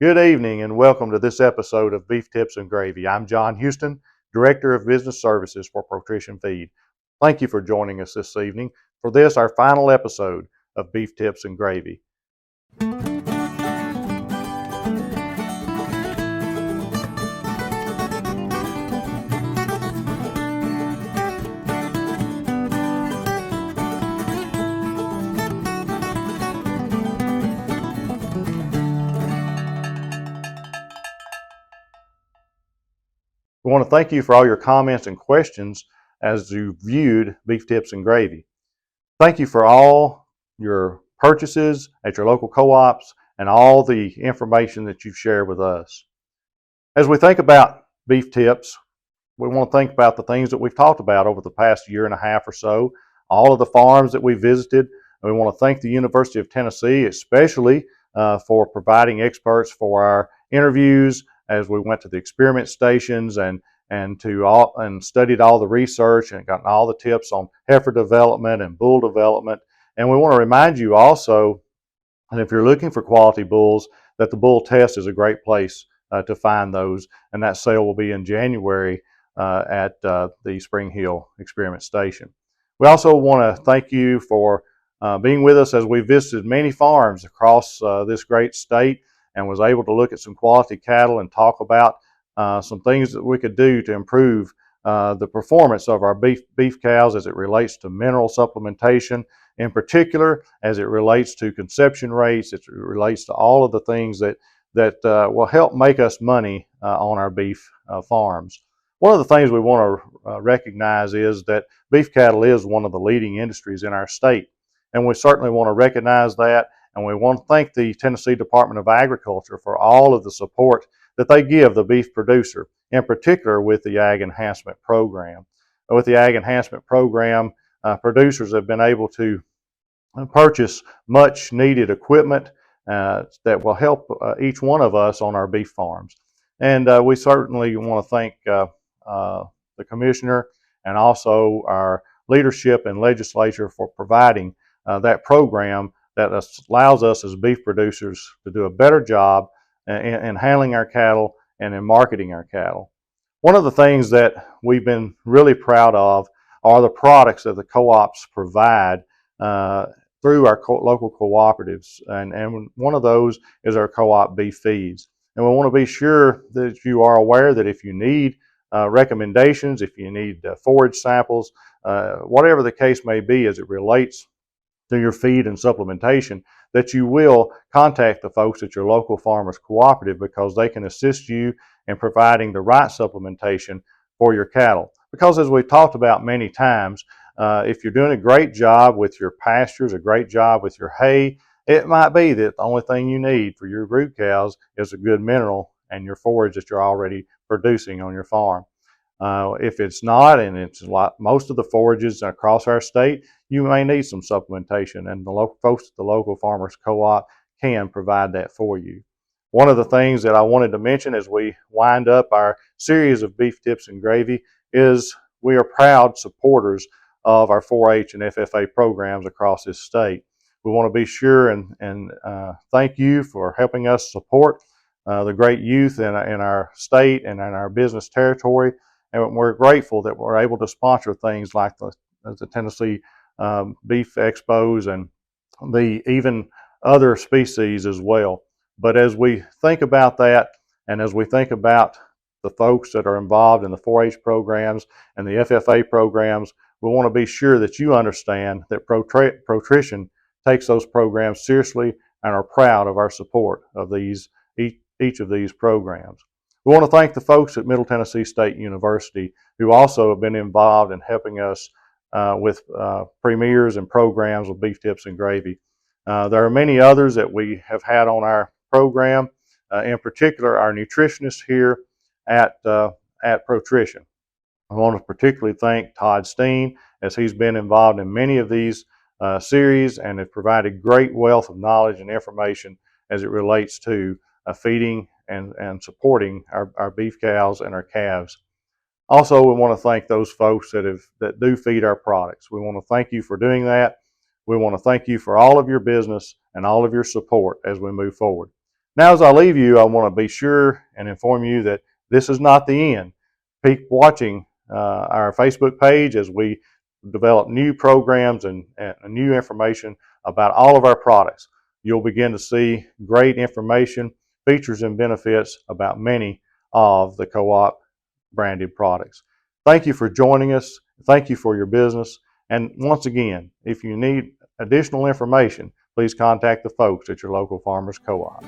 Good evening and welcome to this episode of Beef Tips and Gravy. I'm John Houston, Director of Business Services for ProTrition Feed. Thank you for joining us this evening for this, our final episode of Beef Tips and Gravy. We want to thank you for all your comments and questions as you viewed Beef Tips and Gravy. Thank you for all your purchases at your local co-ops and all the information that you've shared with us. As we think about beef tips, we want to think about the things that we've talked about over the past year and a half or so, all of the farms that we visited. And we want to thank the University of Tennessee, especially for providing experts for our interviews as we went to the experiment stations and studied all the research and gotten all the tips on heifer development and bull development. And we want to remind you also, and if you're looking for quality bulls, that the bull test is a great place to find those. And that sale will be in January at the Spring Hill Experiment Station. We also want to thank you for being with us as we visited many farms across this great state and was able to look at some quality cattle and talk about some things that we could do to improve the performance of our beef cows as it relates to mineral supplementation, in particular as it relates to conception rates, it relates to all of the things that will help make us money on our beef farms. One of the things we want to recognize is that beef cattle is one of the leading industries in our state, and we certainly want to recognize that, and we want to thank the Tennessee Department of Agriculture for all of the support that they give the beef producer, in particular with the Ag Enhancement Program. With the Ag Enhancement Program, producers have been able to purchase much needed equipment that will help each one of us on our beef farms. And we certainly want to thank the commissioner and also our leadership and legislature for providing that program that allows us as beef producers to do a better job in handling our cattle and in marketing our cattle. One of the things that we've been really proud of are the products that the co-ops provide through our local cooperatives, and one of those is our co-op beef feeds. And we want to be sure that you are aware that if you need recommendations, if you need forage samples, whatever the case may be as it relates to your feed and supplementation, that you will contact the folks at your local farmers cooperative because they can assist you in providing the right supplementation for your cattle. Because as we've talked about many times, if you're doing a great job with your pastures, a great job with your hay, it might be that the only thing you need for your brood cows is a good mineral and your forage that you're already producing on your farm. If it's not, and it's like most of the forages across our state, you may need some supplementation, and the local folks at the local farmers co-op can provide that for you. One of the things that I wanted to mention as we wind up our series of Beef Tips and Gravy is we are proud supporters of our 4-H and FFA programs across this state. We want to be sure and thank you for helping us support the great youth in our state and in our business territory. And we're grateful that we're able to sponsor things like the Tennessee Beef Expos and the even other species as well. But as we think about that, and as we think about the folks that are involved in the 4-H programs and the FFA programs, we want to be sure that you understand that ProTrition takes those programs seriously and are proud of our support of each of these programs. We want to thank the folks at Middle Tennessee State University who also have been involved in helping us with premieres and programs with Beef Tips and Gravy. There are many others that we have had on our program, in particular our nutritionists here at ProTrition. I want to particularly thank Todd Steen as he's been involved in many of these series and has provided great wealth of knowledge and information as it relates to feeding and supporting our beef cows and our calves. Also, we want to thank those folks that do feed our products. We want to thank you for doing that. We want to thank you for all of your business and all of your support as we move forward. Now, as I leave you, I want to be sure and inform you that this is not the end. Keep watching our Facebook page as we develop new programs and new information about all of our products. You'll begin to see great information, features, and benefits about many of the co-op branded products. Thank you for joining us. Thank you for your business. And once again, if you need additional information, please contact the folks at your local Farmers Co-op.